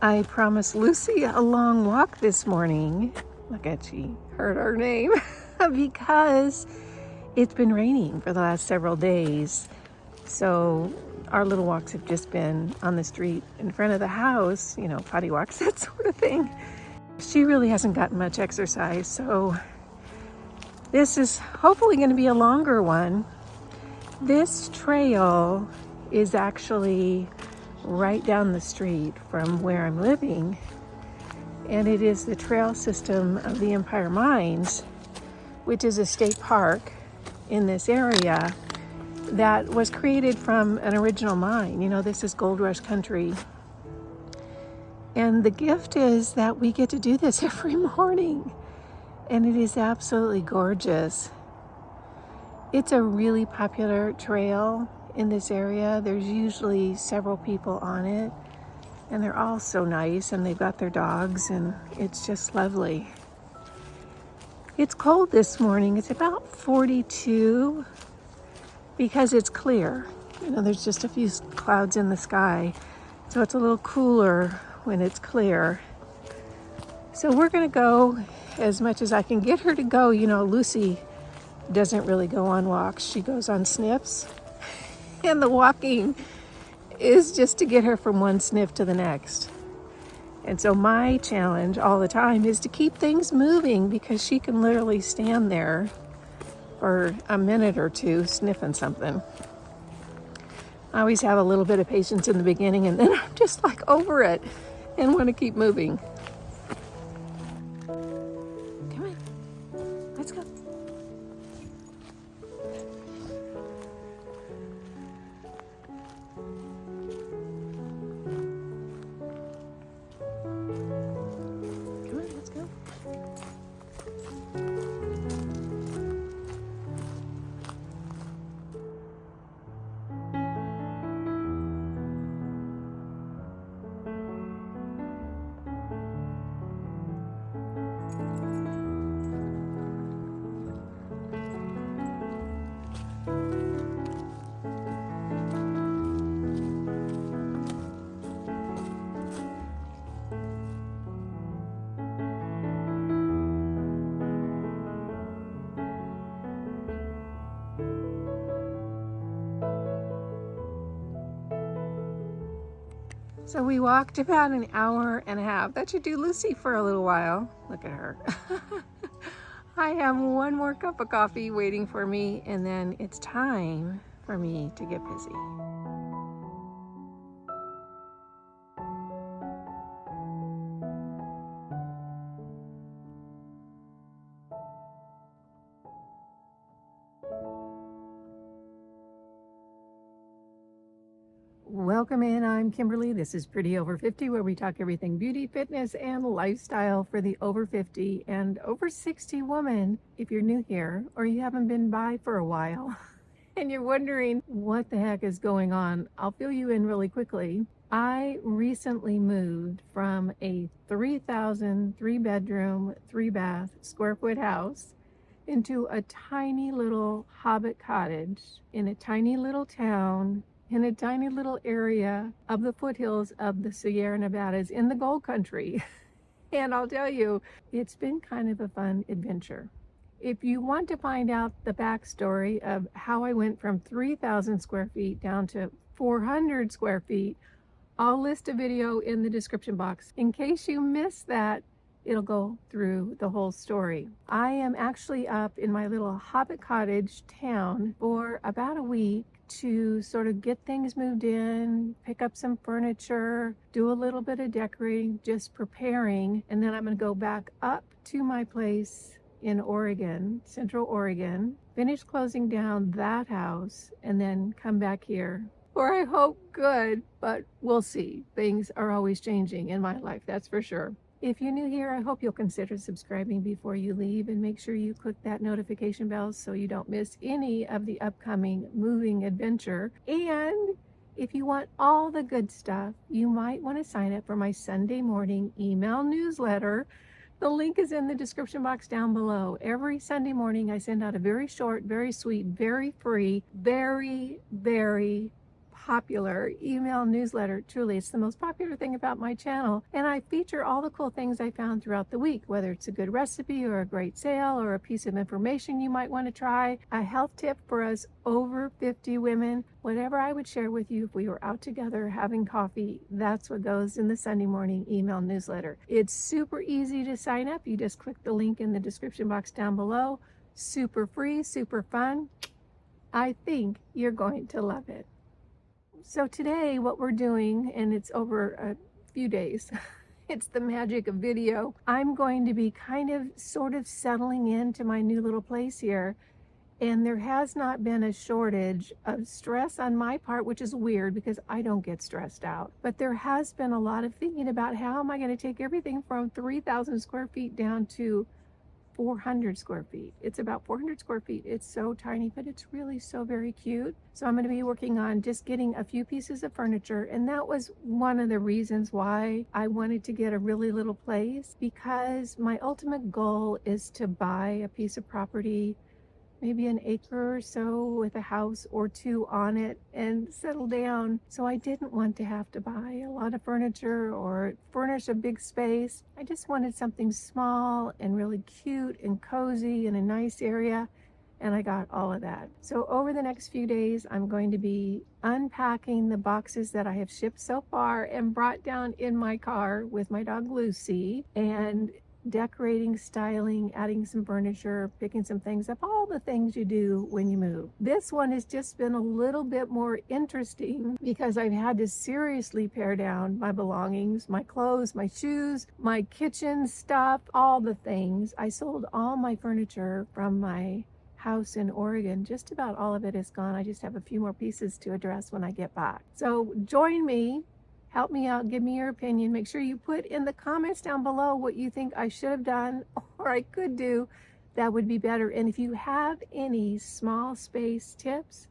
I promised Lucy a long walk this morning. Look at, she heard our name because it's been raining for the last several days. So our little walks have just been on the street in front of the house, you know, potty walks, that sort of thing. She really hasn't gotten much exercise, so this is hopefully going to be a longer one. This trail is actually right down the street from where I'm living, and it is the trail system of the Empire Mines, which is a state park in this area that was created from an original mine. You know, this is gold rush country, and the gift is that we get to do this every morning, and it is absolutely gorgeous. It's a really popular trail in this area. There's usually several people on it, and they're all so nice, and they've got their dogs, and it's just lovely. It's cold this morning. It's about 42 because it's clear. You know, there's just a few clouds in the sky, so it's a little cooler when it's clear. So we're gonna go as much as I can get her to go. You know, Lucy doesn't really go on walks. She goes on sniffs. And the walking is just to get her from one sniff to the next. And so my challenge all the time is to keep things moving, because she can literally stand there for a minute or two sniffing something. I always have a little bit of patience in the beginning, and then I'm just like over it and want to keep moving. Come on, let's go. So we walked about an hour and a half. That should do Lucy for a little while. Look at her. I have one more cup of coffee waiting for me, and then it's time for me to get busy. Welcome in, I'm Kimberly. This is Pretty Over 50, where we talk everything beauty, fitness, and lifestyle for the over 50 and over 60 woman. If you're new here or you haven't been by for a while and you're wondering what the heck is going on, I'll fill you in really quickly. I recently moved from a 3,000 3-bedroom, 3-bath square foot house into a tiny little hobbit cottage in a tiny little town in a tiny little area of the foothills of the Sierra Nevadas in the gold country. And I'll tell you, it's been kind of a fun adventure. If you want to find out the backstory of how I went from 3,000 square feet down to 400 square feet, I'll list a video in the description box. In case you missed that, it'll go through the whole story. I am actually up in my little hobbit cottage town for about a week to sort of get things moved in, pick up some furniture, do a little bit of decorating, just preparing, and then I'm going to go back up to my place in Oregon, Central Oregon, finish closing down that house, and then come back here. Or I hope good, but we'll see. Things are always changing in my life, that's for sure. If you're new here, I hope you'll consider subscribing before you leave, and make sure you click that notification bell so you don't miss any of the upcoming moving adventure. And if you want all the good stuff, you might want to sign up for my Sunday morning email newsletter. The link is in the description box down below. Every Sunday morning, I send out a very short, very sweet, very free, very popular email newsletter. Truly, it's the most popular thing about my channel. And I feature all the cool things I found throughout the week, whether it's a good recipe or a great sale or a piece of information you might want to try, a health tip for us over 50 women, whatever I would share with you if we were out together having coffee. That's what goes in the Sunday morning email newsletter. It's super easy to sign up. You just click the link in the description box down below. Super free, super fun. I think you're going to love it. So today what we're doing, and it's over a few days, it's the magic of video. I'm going to be kind of sort of settling into my new little place here. And there has not been a shortage of stress on my part, which is weird because I don't get stressed out. But there has been a lot of thinking about how am I going to take everything from 3,000 square feet down to 400 square feet. It's about 400 square feet. It's so tiny, but it's really so very cute. So I'm going to be working on just getting a few pieces of furniture. And that was one of the reasons why I wanted to get a really little place, because my ultimate goal is to buy a piece of property, maybe an acre or so with a house or two on it, and settle down. So I didn't want to have to buy a lot of furniture or furnish a big space. I just wanted something small and really cute and cozy in a nice area. And I got all of that. So over the next few days, I'm going to be unpacking the boxes that I have shipped so far and brought down in my car with my dog Lucy, and decorating, styling, adding some furniture, picking some things up, all the things you do when you move. This one has just been a little bit more interesting because I've had to seriously pare down my belongings, my clothes, my shoes, my kitchen stuff, all the things. I sold all my furniture from my house in Oregon. Just about all of it is gone. I just have a few more pieces to address when I get back. So join me. Help me out, give me your opinion. Make sure you put in the comments down below what you think I should have done or I could do that would be better. And if you have any small space tips,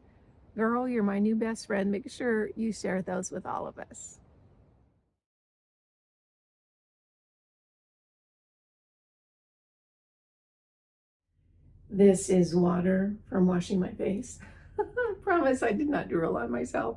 girl, you're my new best friend. Make sure you share those with all of us. This is water from washing my face. I promise I did not drool on myself.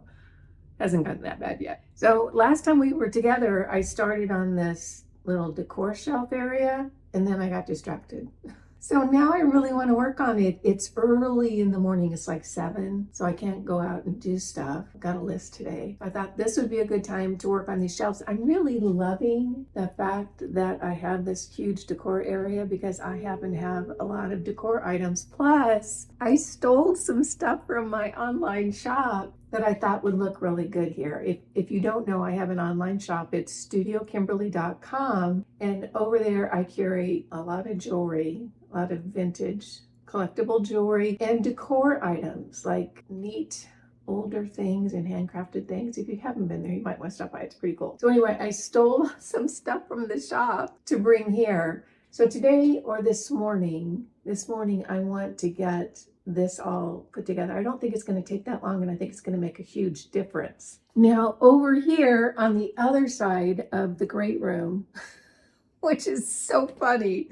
Hasn't gotten that bad yet. So last time we were together, I started on this little decor shelf area, and then I got distracted. So now I really want to work on it. It's early in the morning. It's like 7, so I can't go out and do stuff. I've got a list today. I thought this would be a good time to work on these shelves. I'm really loving the fact that I have this huge decor area because I happen to have a lot of decor items. Plus, I stole some stuff from my online shop that I thought would look really good here. If you don't know, I have an online shop. It's studiokimberly.com, and over there I curate a lot of jewelry, a lot of vintage collectible jewelry and decor items, like neat older things and handcrafted things. If you haven't been there, you might want to stop by. It's pretty cool. So anyway, I stole some stuff from the shop to bring here. So today, or this morning I want to get this all put together. I don't think it's going to take that long, and I think it's going to make a huge difference. Now over here on the other side of the great room, which is so funny,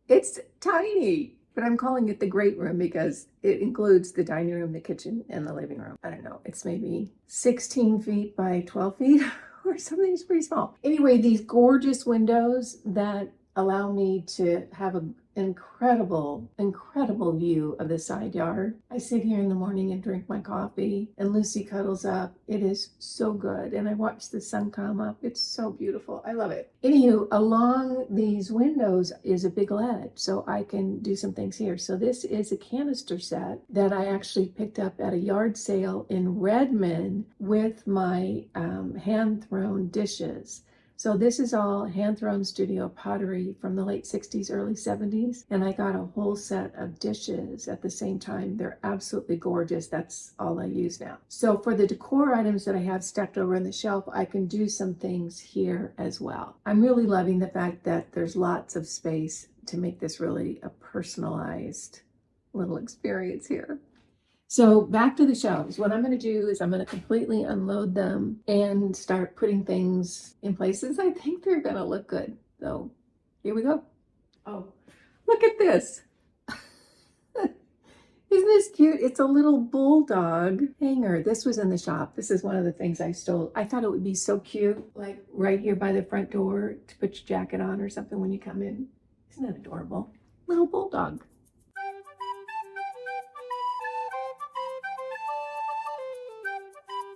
it's tiny, but I'm calling it the great room because it includes the dining room, the kitchen, and the living room. I don't know, it's maybe 16 feet by 12 feet or something. It's pretty small. Anyway, these gorgeous windows that allow me to have an incredible view of the side yard. I sit here in the morning and drink my coffee, and Lucy cuddles up. It is so good, and I watch the sun come up. It's so beautiful. I love it. Anywho, along these windows is a big ledge, so I can do some things here. So this is a canister set that I actually picked up at a yard sale in Redmond with my hand-thrown dishes. So this is all hand-thrown studio pottery from the late 60s, early 70s. And I got a whole set of dishes at the same time. They're absolutely gorgeous. That's all I use now. So for the decor items that I have stacked over on the shelf, I can do some things here as well. I'm really loving the fact that there's lots of space to make this really a personalized little experience here. So back to the shelves. What I'm going to do is I'm going to completely unload them and start putting things in places I think they're going to look good. So here we go. Oh, look at this. Isn't this cute? It's a little bulldog hanger. This was in the shop. This is one of the things I stole. I thought it would be so cute, like right here by the front door to put your jacket on or something when you come in. Isn't that adorable? Little bulldog.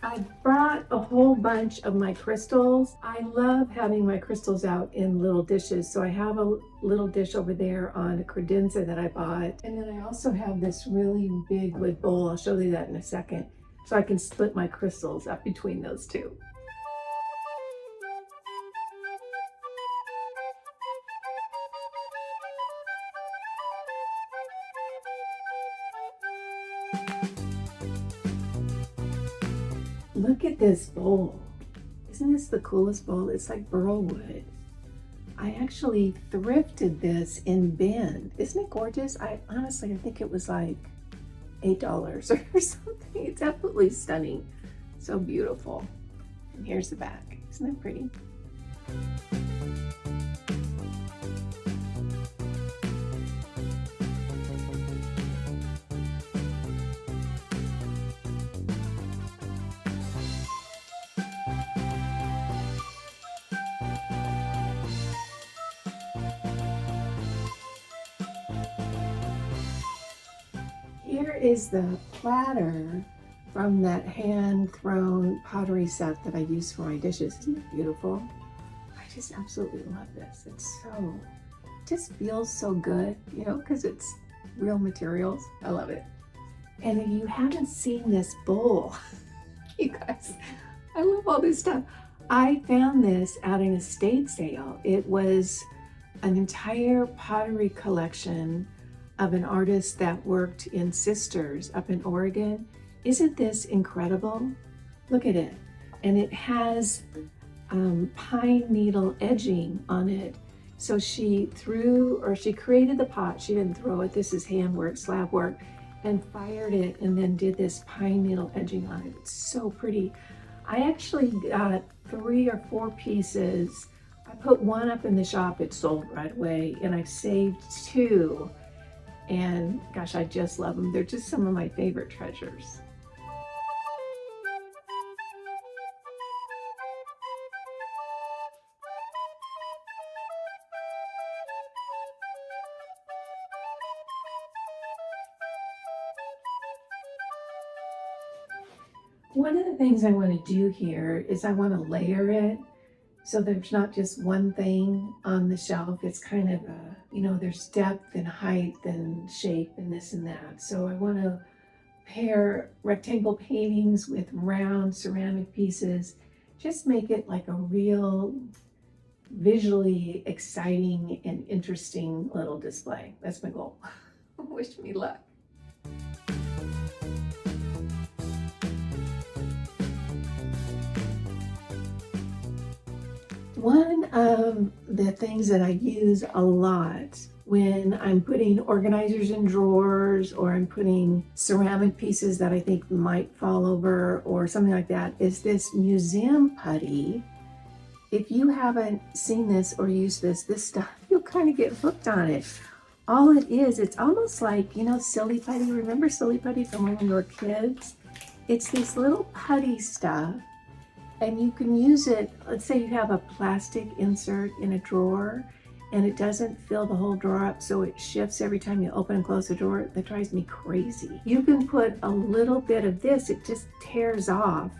I brought a whole bunch of my crystals. I love having my crystals out in little dishes. So I have a little dish over there on a credenza that I bought. And then I also have this really big wood bowl. I'll show you that in a second. So I can split my crystals up between those two. Look at this bowl. Isn't this the coolest bowl? It's like burl wood. I actually thrifted this in Bend. Isn't it gorgeous? I honestly think it was like $8 or something. It's absolutely stunning. So beautiful. And here's the back. Isn't that pretty? Here is the platter from that hand-thrown pottery set that I use for my dishes. Isn't it beautiful? I just absolutely love this. It just feels so good, you know, because it's real materials. I love it. And if you haven't seen this bowl, you guys, I love all this stuff. I found this at an estate sale. It was an entire pottery collection of an artist that worked in Sisters up in Oregon. Isn't this incredible? Look at it. And it has pine needle edging on it. So she created the pot. She didn't throw it. This is handwork, slab work, and fired it and then did this pine needle edging on it. It's so pretty. I actually got 3 or 4 pieces. I put one up in the shop. It sold right away, and I saved 2. And gosh, I just love them. They're just some of my favorite treasures. One of the things I want to do here is I want to layer it so there's not just one thing on the shelf. It's kind of a, you know, there's depth and height and shape and this and that. So I want to pair rectangle paintings with round ceramic pieces. Just make it like a real visually exciting and interesting little display. That's my goal. Wish me luck. One of the things that I use a lot when I'm putting organizers in drawers or I'm putting ceramic pieces that I think might fall over or something like that is this museum putty. If you haven't seen this or used this stuff, you'll kind of get hooked on it. All it is, it's almost like, you know, silly putty. Remember silly putty from when we were kids? It's this little putty stuff. And you can use it, let's say you have a plastic insert in a drawer and it doesn't fill the whole drawer up, so it shifts every time you open and close the drawer. That drives me crazy. You can put a little bit of this, it just tears off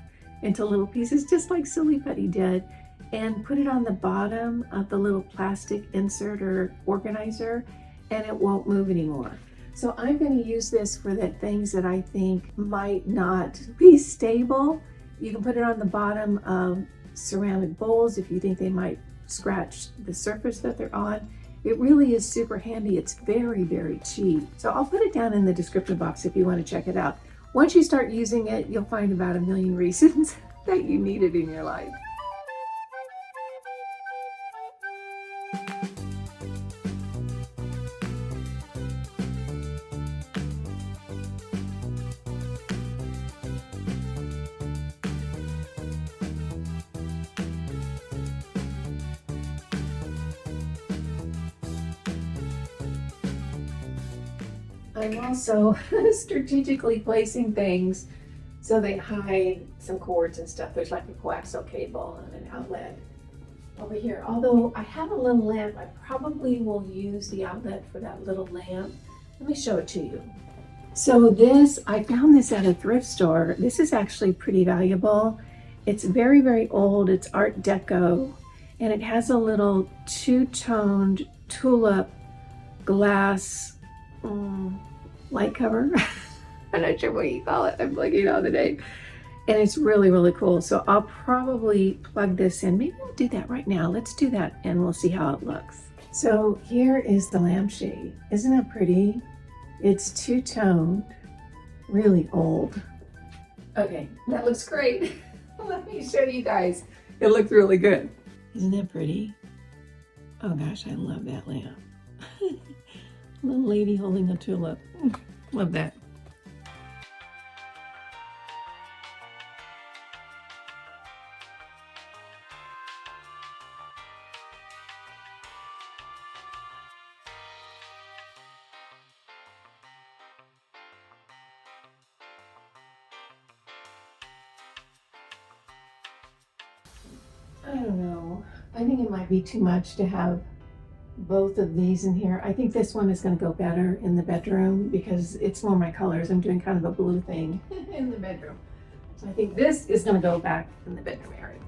into little pieces, just like Silly Putty did, and put it on the bottom of the little plastic insert or organizer, and it won't move anymore. So I'm going to use this for the things that I think might not be stable. You can put it on the bottom of ceramic bowls if you think they might scratch the surface that they're on. It really is super handy. It's very, very cheap. So I'll put it down in the description box if you want to check it out. Once you start using it, you'll find about a million reasons that you need it in your life. I'm also strategically placing things so they hide some cords and stuff. There's like a coaxial cable and an outlet over here. Although I have a little lamp, I probably will use the outlet for that little lamp. Let me show it to you. So this, I found this at a thrift store. This is actually pretty valuable. It's very, very old. It's Art Deco, and it has a little two-toned tulip glass light cover. I'm not sure what you call it. I'm blanking on the name. And it's really, really cool. So I'll probably plug this in. Maybe we'll do that right now. Let's do that and we'll see how it looks. So here is the lampshade. Isn't that pretty? It's two-toned, really old. Okay, that looks great. Let me show you guys. It looks really good. Isn't that pretty? Oh gosh, I love that lamp. Little lady holding a tulip. Love that. I don't know. I think it might be too much to have both of these in here. I think this one is going to go better in the bedroom because it's more my colors. I'm doing kind of a blue thing in the bedroom. So I think this is going to go back in the bedroom area.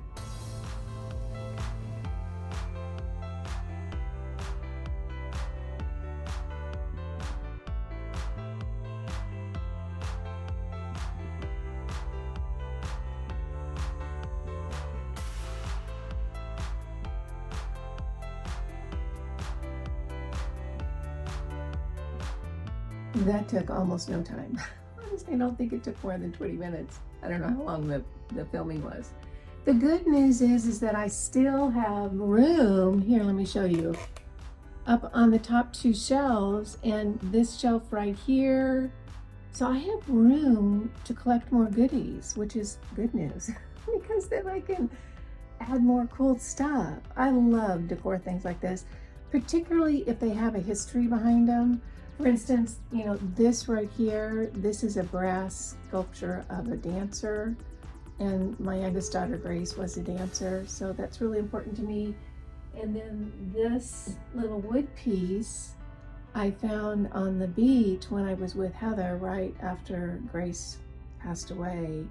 That took almost no time. Honestly, I don't think it took more than 20 minutes. I don't know how long the filming was. The good news is that I still have room. Here, let me show you. Up on the top two shelves and this shelf right here. So I have room to collect more goodies, which is good news because then I can add more cool stuff. I love decor things like this, particularly if they have a history behind them. For instance, you know, this right here, this is a brass sculpture of a dancer, and my youngest daughter Grace was a dancer, so that's really important to me. And then this little wood piece I found on the beach when I was with Heather right after Grace passed away,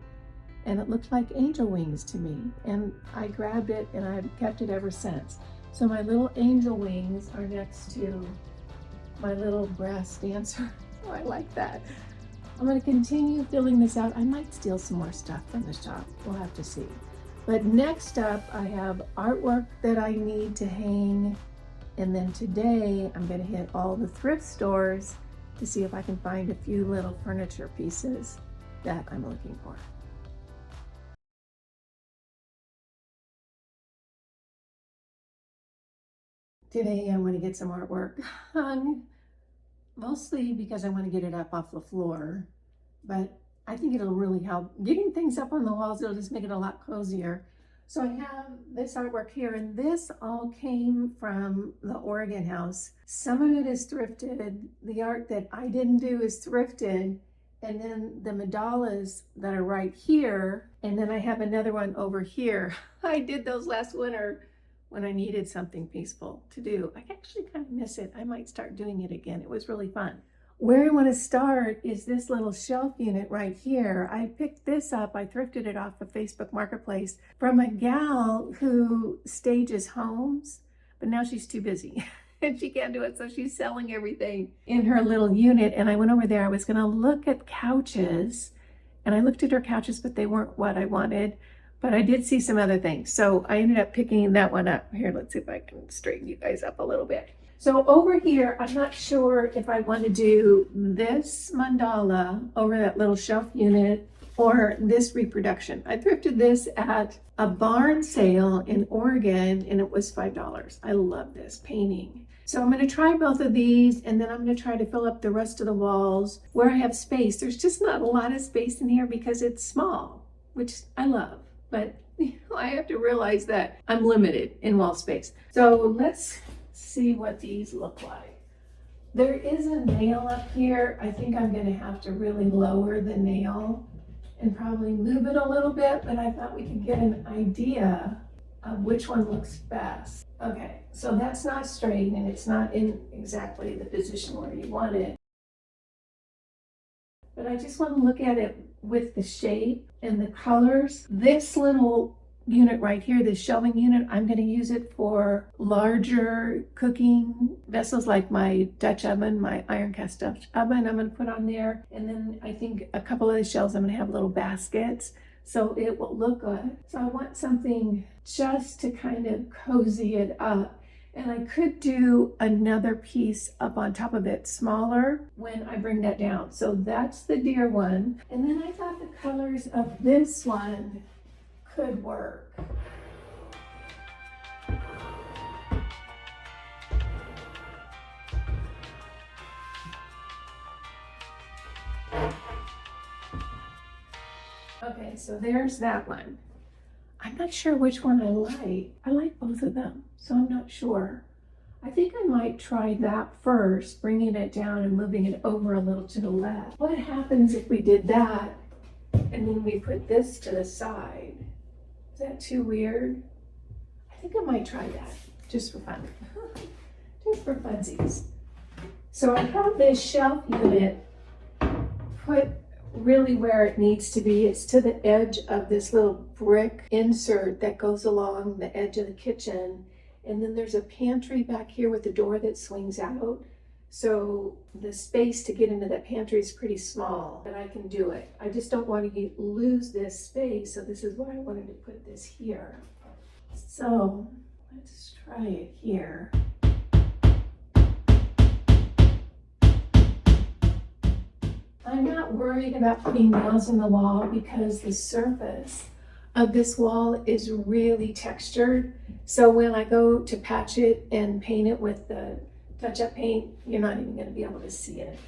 and it looked like angel wings to me, and I grabbed it and I've kept it ever since. So my little angel wings are next to my little brass dancer. So I like that. I'm going to continue filling this out. I might steal some more stuff from the shop. We'll have to see. But next up, I have artwork that I need to hang. And then today, I'm going to hit all the thrift stores to see if I can find a few little furniture pieces that I'm looking for. Today, I want to get some artwork hung. Mostly because I want to get it up off the floor, but I think it'll really help. Getting things up on the walls, it'll just make it a lot cozier. So I have this artwork here, and this all came from the Oregon house. Some of it is thrifted. The art that I didn't do is thrifted, and then the mandalas that are right here, and then I have another one over here. I did those last winter when I needed something peaceful to do. I actually kind of miss it. I might start doing it again. It was really fun. Where I want to start is this little shelf unit right here. I picked this up. I thrifted it off the Facebook Marketplace from a gal who stages homes, but now she's too busy and she can't do it. So she's selling everything in her little unit. And I went over there. I was going to look at couches, and I looked at her couches, but they weren't what I wanted. But I did see some other things. So I ended up picking that one up. Here, let's see if I can straighten you guys up a little bit. So over here, I'm not sure if I want to do this mandala over that little shelf unit or this reproduction. I thrifted this at a barn sale in Oregon, and it was $5. I love this painting. So I'm going to try both of these, and then I'm going to try to fill up the rest of the walls where I have space. There's just not a lot of space in here because it's small, which I love. But I have to realize that I'm limited in wall space. So let's see what these look like. There is a nail up here. I think I'm gonna have to really lower the nail and probably move it a little bit, but I thought we could get an idea of which one looks best. Okay, so that's not straight and it's not in exactly the position where you want it. But I just want to look at it with the shape and the colors. This little unit right here, this shelving unit, I'm going to use it for larger cooking vessels like my Dutch oven, my iron cast Dutch oven I'm going to put on there. And then I think a couple of the shelves I'm going to have little baskets so it will look good. So I want something just to kind of cozy it up. And I could do another piece up on top of it, smaller, when I bring that down. So that's the deer one. And then I thought the colors of this one could work. Okay, so there's that one. I'm not sure which one I like. I like both of them, so I'm not sure. I think I might try that first, bringing it down and moving it over a little to the left. What happens if we did that and then we put this to the side? Is that too weird? I think I might try that, just for fun. Just for funsies. So I have this shelf unit put really where it needs to be. It's to the edge of this little brick insert that goes along the edge of the kitchen. And then there's a pantry back here with a door that swings out. So the space to get into that pantry is pretty small, but I can do it. I just don't want to lose this space. So this is why I wanted to put this here. So let's try it here. I'm not worried about putting nails in the wall because the surface of this wall is really textured. So when I go to patch it and paint it with the touch-up paint, you're not even going to be able to see it.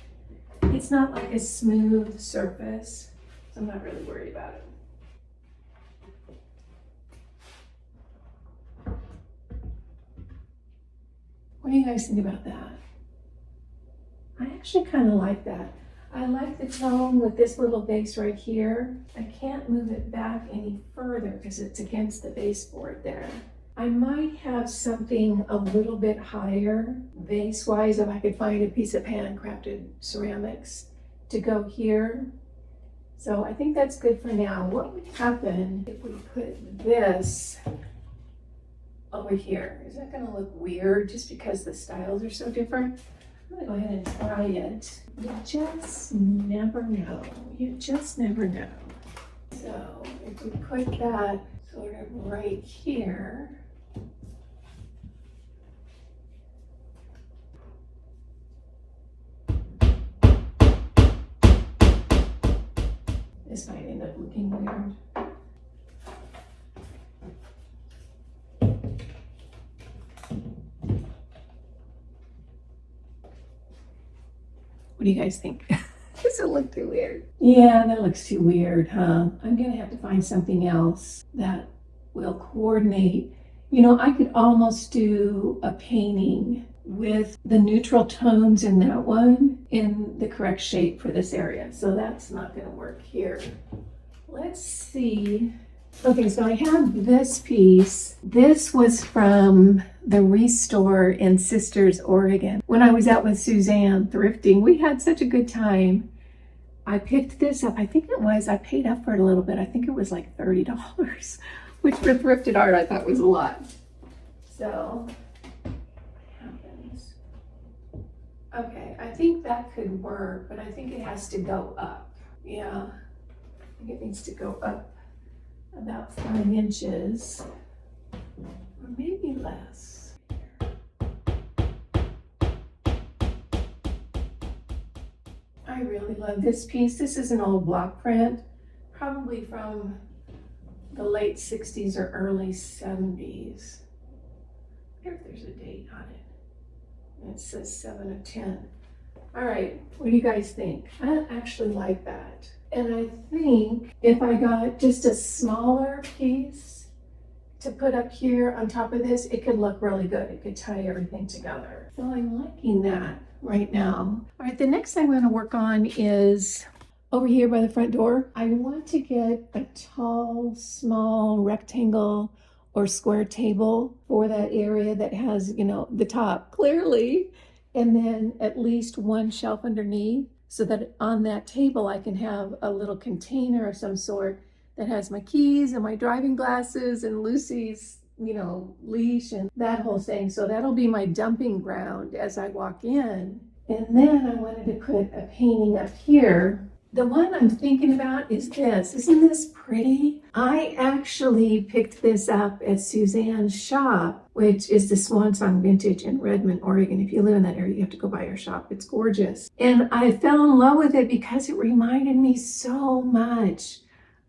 It's not like a smooth surface, so I'm not really worried about it. What do you guys think about that? I actually kind of like that. I like the tone with this little vase right here. I can't move it back any further because it's against the baseboard there. I might have something a little bit higher vase-wise if I could find a piece of handcrafted ceramics to go here. So I think that's good for now. What would happen if we put this over here? Is that going to look weird just because the styles are so different? I'm gonna go ahead and try it. You just never know. You just never know. So if we put that sort of right here, this might end up looking weird. What do you guys think? Does it look too weird? Yeah, that looks too weird, huh? I'm gonna have to find something else that will coordinate. You know, I could almost do a painting with the neutral tones in that one in the correct shape for this area. So that's not gonna work here. Let's see. Okay, so I have this piece. This was from the Restore in Sisters, Oregon. When I was out with Suzanne thrifting, we had such a good time. I picked this up. I think it was, I paid up for it a little bit. I think it was like $30, which for thrifted art I thought was a lot. So, what happens? Okay, I think that could work, but I think it has to go up. Yeah, I think it needs to go up about 5 inches, or maybe less. I really love this piece. This is an old block print, probably from the late 60s or early 70s. I wonder if there's a date on it. It says 7 of 10. All right, what do you guys think? I actually like that. And I think if I got just a smaller piece to put up here on top of this, it could look really good. It could tie everything together. So I'm liking that. right now. All right, the next thing I'm going to work on is over here by the front door. I want to get a tall, small rectangle or square table for that area that has, you know, the top clearly, and then at least one shelf underneath, so that on that table I can have a little container of some sort that has my keys and my driving glasses and Lucy's, you know, leash and that whole thing. So that'll be my dumping ground as I walk in. And then I wanted to put a painting up here. The one I'm thinking about is this. Isn't this pretty? I actually picked this up at Suzanne's shop, which is the Swan Song Vintage in Redmond, Oregon. If you live in that area, you have to go by her shop. It's gorgeous. And I fell in love with it because it reminded me so much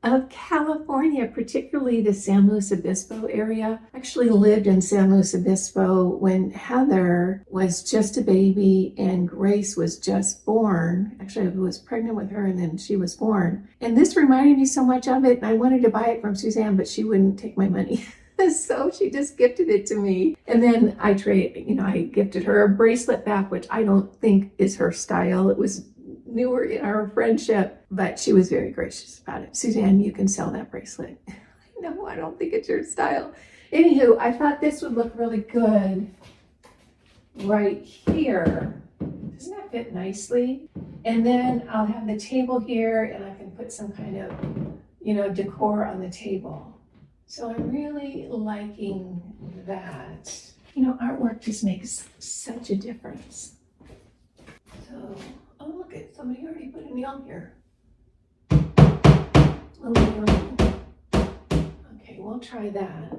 of California, particularly the San Luis Obispo area. I actually lived in San Luis Obispo when Heather was just a baby and Grace was just born. Actually, I was pregnant with her and then she was born. And this reminded me so much of it. And I wanted to buy it from Suzanne, but she wouldn't take my money. So she just gifted it to me. And then I gifted her a bracelet back, which I don't think is her style. It was newer in our friendship, but she was very gracious about it. Suzanne, you can sell that bracelet. No, I don't think it's your style. Anywho, I thought this would look really good right here. Doesn't that fit nicely? And then I'll have the table here and I can put some kind of, you know, decor on the table. So I'm really liking that. You know, artwork just makes such a difference. So, oh, look at somebody already put a nail here. Oh, nail. Okay, we'll try that.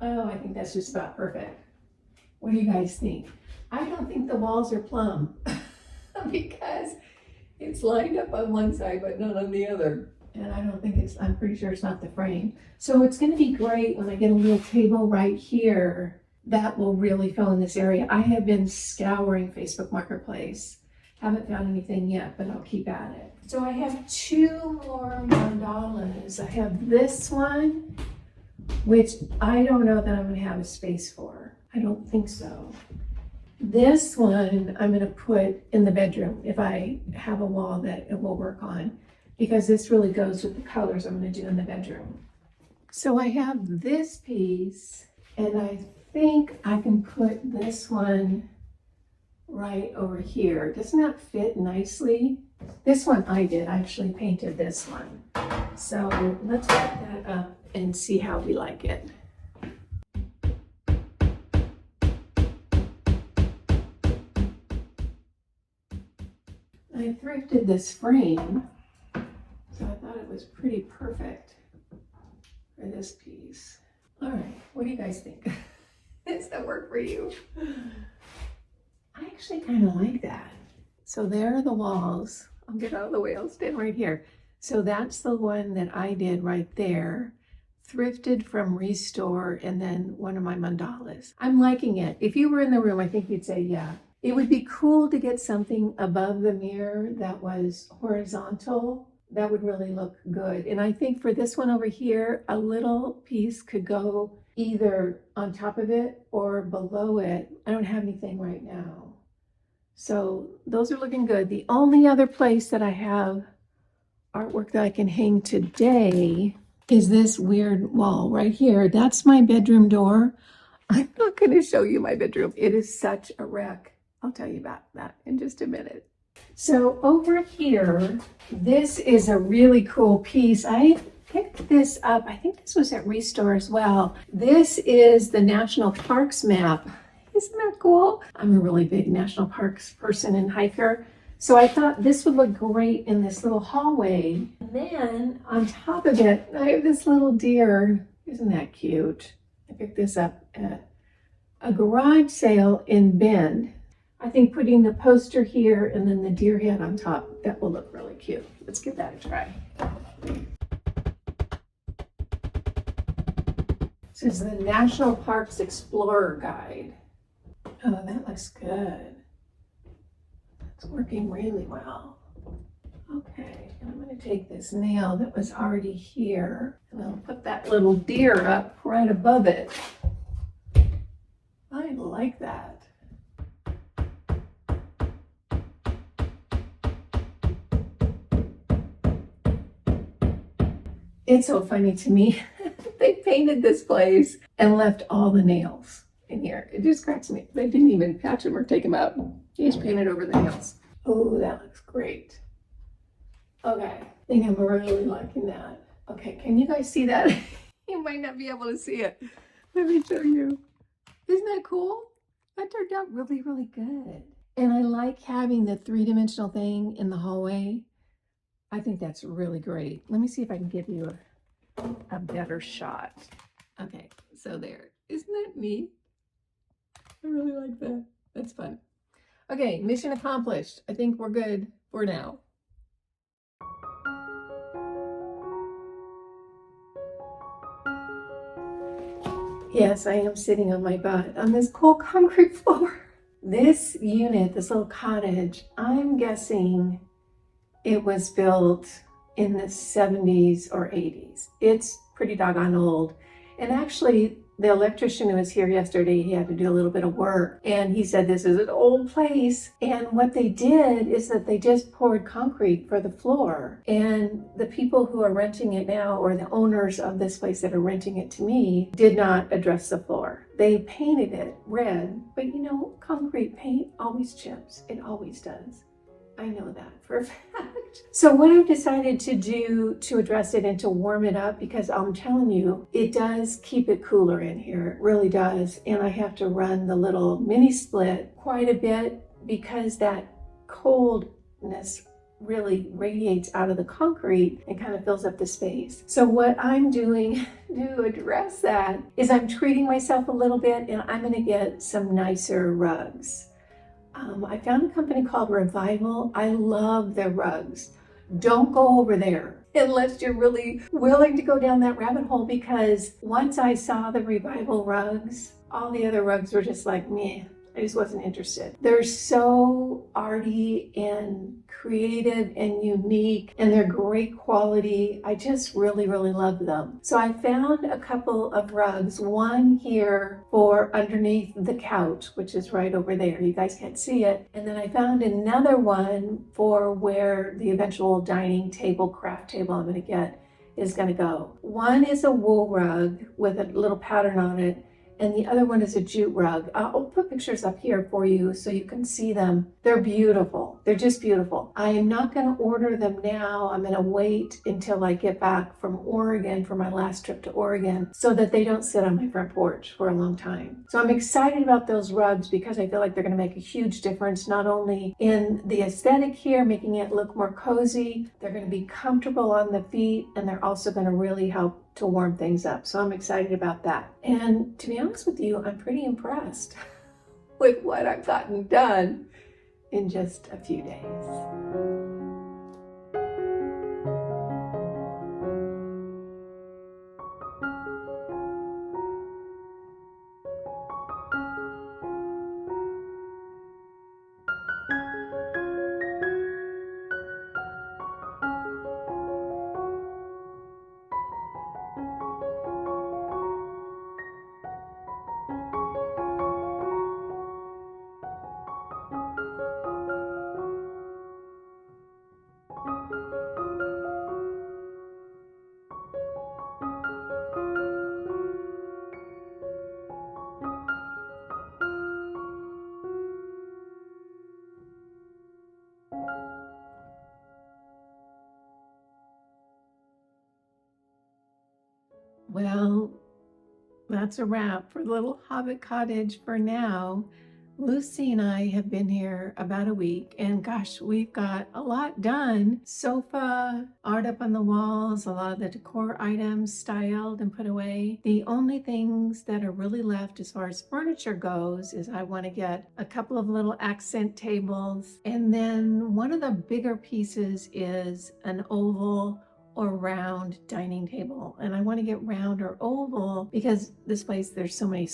Oh, I think that's just about perfect. What do you guys think? I don't think the walls are plumb because it's lined up on one side but not on the other. And I don't think I'm pretty sure it's not the frame. So it's going to be great when I get a little table right here that will really fill in this area. I have been scouring Facebook Marketplace. Haven't found anything yet, but I'll keep at it. So I have two more mandalas. I have this one, which I don't know that I'm going to have a space for. I don't think so. This one I'm going to put in the bedroom if I have a wall that it will work on, because this really goes with the colors I'm going to do in the bedroom. So I have this piece, and I think I can put this one right over here. Doesn't that fit nicely? This one I did. I actually painted this one. So let's put that up and see how we like it. I thrifted this frame, so I thought it was pretty perfect for this piece. All right, what do you guys think? Does that work for you? I actually kind of like that. So there are the walls. I'll get out of the way, I'll stand right here. So that's the one that I did right there. Thrifted from Restore, and then one of my mandalas. I'm liking it. If you were in the room, I think you'd say, yeah. It would be cool to get something above the mirror that was horizontal. That would really look good. And I think for this one over here, a little piece could go either on top of it or below it. I don't have anything right now. So those are looking good. The only other place that I have artwork that I can hang today is this weird wall right here. That's my bedroom door. I'm not going to show you my bedroom. It is such a wreck. I'll tell you about that in just a minute. So over here, this is a really cool piece. I picked this up. I think this was at Restore as well. This is the National Parks map. Isn't that cool? I'm a really big National Parks person and hiker. So I thought this would look great in this little hallway. And then on top of it, I have this little deer. Isn't that cute? I picked this up at a garage sale in Bend. I think putting the poster here and then the deer head on top, that will look really cute. Let's give that a try. This is the National Parks Explorer Guide. Oh, that looks good. It's working really well. Okay, and I'm going to take this nail that was already here and I'll put that little deer up right above it. I like that. It's so funny to me. They painted this place and left all the nails in here. It just cracks me. They didn't even patch them or take them out. They just painted over the nails. Oh, that looks great. Okay, I think I'm really liking that. Okay, can you guys see that? You might not be able to see it. Let me show you. Isn't that cool? That turned out really, really good. And I like having the three-dimensional thing in the hallway. I think that's really great. Let me see if I can give you a better shot. Okay, so there. Isn't that neat? I really like that. That's fun. Okay, mission accomplished. I think we're good for now. Yes, I am sitting on my butt on this cold concrete floor. This unit, this little cottage, I'm guessing it was built in the 70s or 80s. It's pretty doggone old. And actually, the electrician who was here yesterday, he had to do a little bit of work. And he said, this is an old place. And what they did is that they just poured concrete for the floor. And the people who are renting it now, or the owners of this place that are renting it to me, did not address the floor. They painted it red, but you know, concrete paint always chips. It always does. I know that for a fact. So what I've decided to do to address it and to warm it up, because I'm telling you, it does keep it cooler in here. It really does. And I have to run the little mini split quite a bit because that coldness really radiates out of the concrete and kind of fills up the space. So what I'm doing to address that is I'm treating myself a little bit, and I'm going to get some nicer rugs. I found a company called Revival. I love their rugs. Don't go over there unless you're really willing to go down that rabbit hole, because once I saw the Revival rugs, all the other rugs were just like, meh. I just wasn't interested. They're so arty and creative and unique, and they're great quality. I just really, really love them. So I found a couple of rugs, one here for underneath the couch, which is right over there. You guys can't see it. And then I found another one for where the eventual dining table, craft table I'm gonna get is gonna go. One is a wool rug with a little pattern on it, and the other one is a jute rug. I'll put pictures up here for you so you can see them. They're beautiful. They're just beautiful. I am not going to order them now. I'm going to wait until I get back from Oregon for my last trip to Oregon so that they don't sit on my front porch for a long time. So I'm excited about those rugs because I feel like they're going to make a huge difference, not only in the aesthetic here, making it look more cozy, they're going to be comfortable on the feet, and they're also going to really help to warm things up. So I'm excited about that. And to be honest with you, I'm pretty impressed with what I've gotten done in just a few days. Well, that's a wrap for Little Hobbit Cottage for now. Lucy and I have been here about a week, and gosh, we've got a lot done. Sofa, art up on the walls, a lot of the decor items styled and put away. The only things that are really left as far as furniture goes is I want to get a couple of little accent tables, and then one of the bigger pieces is an oval or round dining table. And I want to get round or oval because this place, there's so many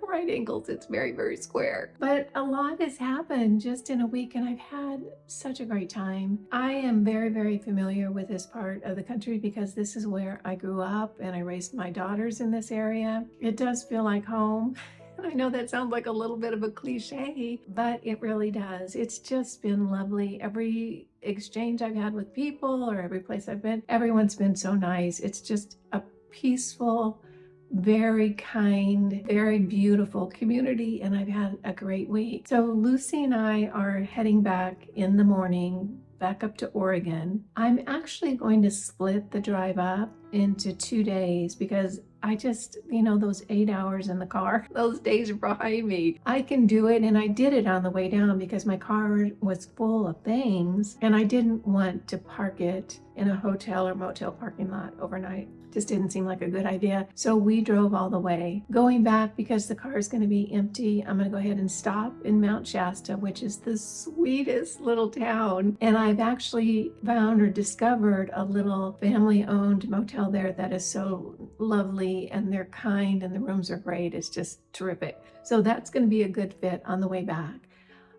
right angles. It's very, very square. But a lot has happened just in a week, and I've had such a great time. I am very, very familiar with this part of the country because this is where I grew up and I raised my daughters in this area. It does feel like home. I know that sounds like a little bit of a cliche, but it really does. It's just been lovely. Every exchange I've had with people or every place I've been, everyone's been so nice. It's just a peaceful, very kind, very beautiful community, and I've had a great week. So Lucy and I are heading back in the morning, back up to Oregon. I'm actually going to split the drive up into 2 days because I just, those 8 hours in the car, those days are behind me. I can do it, and I did it on the way down because my car was full of things and I didn't want to park it in a hotel or motel parking lot overnight. Just didn't seem like a good idea. So we drove all the way. Going back, because the car is going to be empty, I'm going to go ahead and stop in Mount Shasta, which is the sweetest little town. And I've actually found or discovered a little family-owned motel there that is so lovely, and they're kind, and the rooms are great. It's just terrific. So that's going to be a good fit on the way back.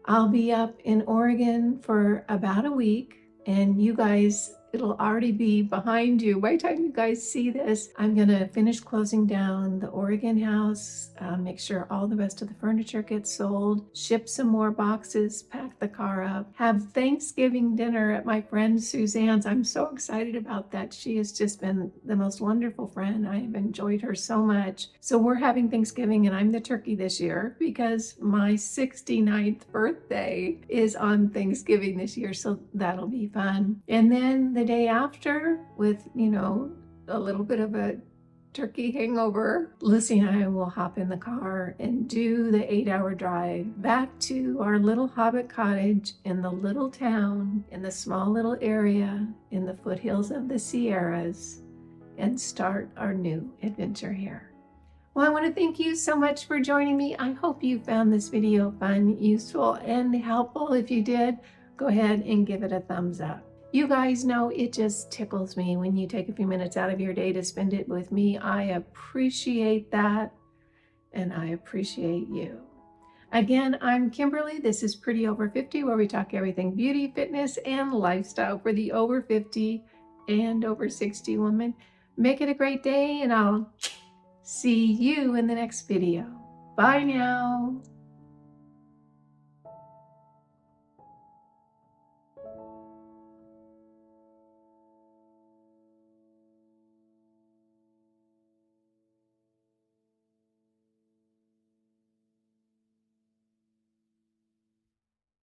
I'll be up in Oregon for about a week, and you guys, it'll already be behind you by the time you guys see this. I'm gonna finish closing down the Oregon house, make sure all the rest of the furniture gets sold, ship some more boxes, pack the car up, have Thanksgiving dinner at my friend Suzanne's. I'm so excited about that. She has just been the most wonderful friend. I have enjoyed her so much. So we're having Thanksgiving, and I'm the turkey this year because my 69th birthday is on Thanksgiving this year, so that'll be fun. And then the day after, with a little bit of a turkey hangover, Lucy and I will hop in the car and do the 8-hour drive back to our little hobbit cottage in the little town, in the small little area in the foothills of the Sierras, and start our new adventure here. Well, I want to thank you so much for joining me. I hope you found this video fun, useful, and helpful. If you did, go ahead and give it a thumbs up. You guys know it just tickles me when you take a few minutes out of your day to spend it with me. I appreciate that, and I appreciate you. Again, I'm Kimberly. This is Pretty Over 50, where we talk everything beauty, fitness, and lifestyle for the over 50 and over 60 woman. Make it a great day, and I'll see you in the next video. Bye now.